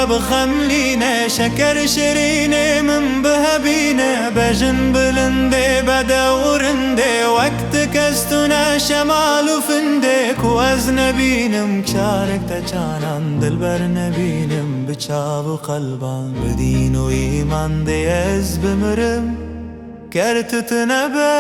بخملينه شكر شرينه من بهبينه بجن بلنده بدورنده وقت كستنا شمال وفندك وازنبينم كارك تجانان دلبر نبينم بچاو قلبان بدين و ایمان دیز بمرم کرت تنبه